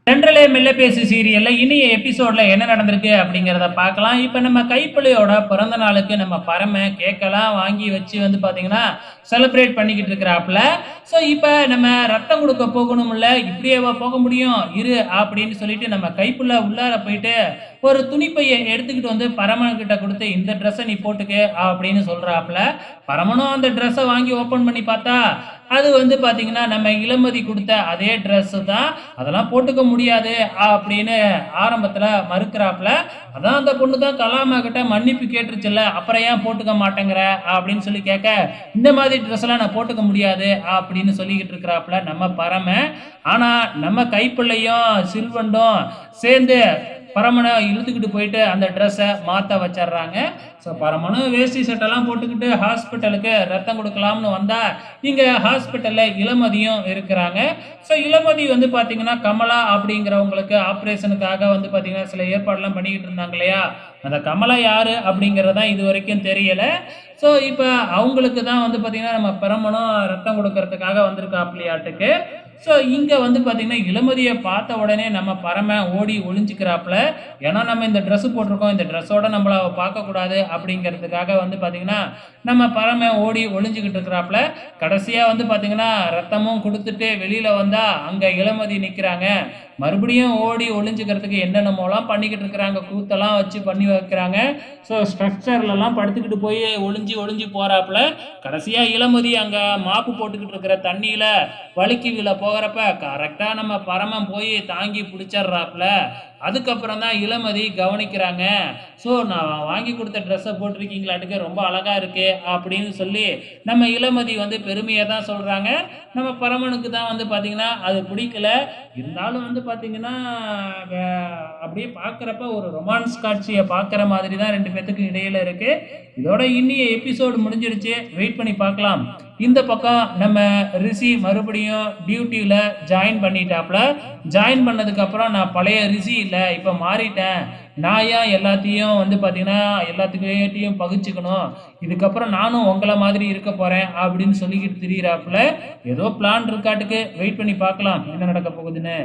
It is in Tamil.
தென்றலே மெல்ல பேசு சீரியல்ல இனிய எபிசோட்ல என்ன நடந்திருக்கு அப்படிங்கிறத பார்க்கலாம். இப்ப நம்ம கைப்புள்ளையோட பிறந்த நாளுக்கு நம்ம பரம கேக்கெல்லாம் வாங்கி வச்சு வந்து பார்த்தீங்கன்னா, செலிப்ரேட் பண்ணிக்கிட்டு இருக்கிறாப்புல. ஸோ இப்ப நம்ம ரத்தம் குடுக்க போகணும்ல, இப்படியேவா போக முடியும்? இரு அப்படின்னு சொல்லிட்டு நம்ம கைப்புள்ள உள்ளார போயிட்டு, ஒரு துணிப்பைய எடுத்துக்கிட்டு வந்து பரமன்கிட்ட குடுத்து, "இந்த ட்ரெஸ்ஸ நீ போட்டுக்க" அப்படின்னு சொல்றாப்புல. பரமனும் அந்த ட்ரெஸ்ஸ வாங்கி ஓப்பன் பண்ணி பார்த்தா, அது வந்து பார்த்தீங்கன்னா, நம்ம இளமதி குடுத்த அதே ட்ரெஸ்ஸு தான். அதெல்லாம் போட்டுக்க முடியாது அப்படின்னு ஆரம்பத்துல மறுக்கிறாப்புல. அதான் அந்த பொண்ணு தான் கலாமா கிட்ட மன்னிப்பு கேட்டுருச்சுல்ல, அப்புறம் ஏன் போட்டுக்க மாட்டேங்கிற அப்படின்னு சொல்லி கேட்க, இந்த மாதிரி ட்ரெஸ் எல்லாம் நான் போட்டுக்க முடியாது அப்படின்னு சொல்லிக்கிட்டு இருக்கிறாப்புல நம்ம பரம. ஆனா நம்ம கைப்பிள்ளையும் சில்வண்டும் சேர்ந்து பரமனை இழுத்துக்கிட்டு போயிட்டு அந்த ட்ரெஸ்ஸை மாற்ற வச்சிடுறாங்க. ஸோ பரமனும் வேஷ்டி சட்டெல்லாம் போட்டுக்கிட்டு ஹாஸ்பிட்டலுக்கு ரத்தம் கொடுக்கலாம்னு வந்தால் இங்கே ஹாஸ்பிட்டலில் இளமதியும் இருக்கிறாங்க. ஸோ இளமதி வந்து பார்த்தீங்கன்னா கமலா அப்படிங்கிறவங்களுக்கு ஆப்ரேஷனுக்காக வந்து பார்த்தீங்கன்னா சில ஏற்பாடெல்லாம் பண்ணிக்கிட்டு இருந்தாங்க இல்லையா, அந்த கமலா யார் அப்படிங்கிறதான் இது வரைக்கும் தெரியலை. ஸோ இப்போ அவங்களுக்கு தான் வந்து பார்த்தீங்கன்னா நம்ம பரமனும் ரத்தம் கொடுக்கறதுக்காக வந்திருக்காப்லையாட்டுக்கு. ஸோ இங்கே வந்து பார்த்தீங்கன்னா இளமதியை பார்த்த உடனே நம்ம பரம ஓடி ஒளிஞ்சிக்கிறாப்புல. ஏன்னா நம்ம இந்த ட்ரெஸ்ஸு போட்டிருக்கோம், இந்த ட்ரெஸ்ஸோட நம்மளை பார்க்கக்கூடாது அப்படிங்கிறதுக்காக வந்து பார்த்தீங்கன்னா நம்ம பரம ஓடி ஒளிஞ்சிக்கிட்டு இருக்கிறாப்புல. கடைசியாக வந்து பார்த்தீங்கன்னா ரத்தமும் கொடுத்துட்டு வெளியில் வந்தால் அங்கே இளமதி நிற்கிறாங்க. மறுபடியும் ஓடி ஒளிஞ்சிக்கிறதுக்கு என்னென்னமோலாம் பண்ணிக்கிட்டு இருக்கிறாங்க, கூத்தெல்லாம் வச்சு பண்ணி வைக்கிறாங்க. ஸோ ஸ்ட்ரக்சர்லலாம் படுத்துக்கிட்டு போய் ஒளிஞ்சி ஒளிஞ்சி போகிறாப்புல. கடைசியாக இளமதி அங்கே மாப்பு போட்டுக்கிட்டு இருக்கிற தண்ணியில் வழுக்கி விழ போகிறப்ப கரெக்டாக நம்ம பரமன் போய் தாங்கி பிடிச்சிட்றாப்புல. அதுக்கப்புறம் தான் இளமதி கவனிக்கிறாங்க. ஸோ நான் வாங்கி கொடுத்த ட்ரெஸ்ஸை போட்டிருக்கீங்களாட்டுக்கு ரொம்ப அழகாக இருக்கு அப்படின்னு சொல்லி நம்ம இளமதி வந்து பெருமையாக தான் சொல்கிறாங்க. நம்ம பரமனுக்கு தான் வந்து பார்த்திங்கன்னா அது பிடிக்கல. இருந்தாலும் வந்து பார்த்திங்கன்னா அப்படியே பார்க்குறப்ப ஒரு ரொமான்ஸ் காட்சியை பார்க்குற மாதிரி தான் ரெண்டு பேத்துக்கும் இடையில இருக்குது. இதோட இன்னிய எபிசோடு முடிஞ்சிருச்சு, வெயிட் பண்ணி பார்க்கலாம். இந்த பக்கம் நம்ம ரிஷி மறுபடியும் டியூட்டியில் ஜாயின் பண்ணிட்டாப்புல. ஜாயின் பண்ணதுக்கப்புறம் நான் பழைய ரிஷி இல்லை, இப்போ மாறிட்டேன். நான் ஏன் எல்லாத்தையும் வந்து பார்த்தீங்கன்னா எல்லாத்துக்கிட்டையும் பகிச்சுக்கணும், இதுக்கப்புறம் நானும் உங்களை மாதிரி இருக்க போகிறேன் அப்படின்னு சொல்லிக்கிட்டு திரியிறாப்புல. ஏதோ பிளான் இருக்காட்டுக்கு, வெயிட் பண்ணி பார்க்கலாம் என்ன நடக்க போகுதுன்னு.